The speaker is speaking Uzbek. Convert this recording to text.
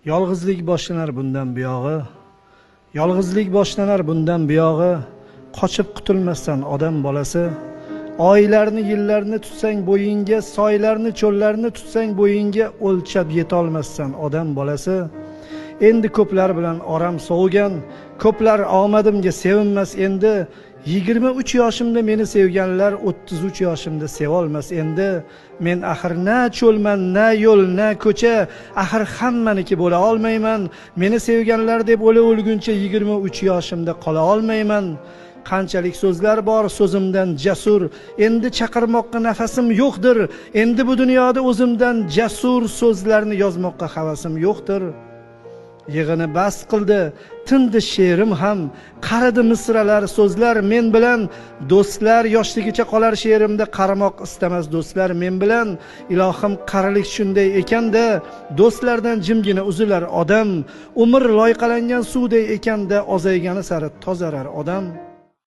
Yolg'izlik boshlanar bundan buyog'i. Yolg'izlik boshlanar bundan buyog'i. Qochib qutulmasdan odam bolasi. Oylarni, yillarni tutsang bo'yinga, soylarni, cho'llarni tutsang bo'yinga, o'lchab yetolmasdan odam bolasi. Endi ko'plar bilan oram sovigan, ko'plar omadimga sevinmas endi. 23 yoshimda meni sevganlar 33 yoshimda sevolmas endi. Men axir na cho'lman, na yo'l, na ko'cha, axir hammaniki bo'la olmayman. Meni sevganlar deb o'lguncha 23 yoshimda qola olmayman. Qanchalik so'zlar bor so'zimdan jasur, endi chaqirmoqqa nafasim yo'qdir. Endi bu dunyoda o'zimdan jasur so'zlarni yozmoqqa havasim yo'qdir. Yig'ini bas qildi, tindi she'rim ham, qaridi misralar, so'zlar men bilan. Do'stlar yoshligicha qolar she'rimda, qaramoq istamas do'stlar men bilan. Ilohim qarilik shunday ekanda, do'stlardan jimgina uzilar odam. Umr loyqalangan suvday ekanda, ozaygani sari tozarar odam.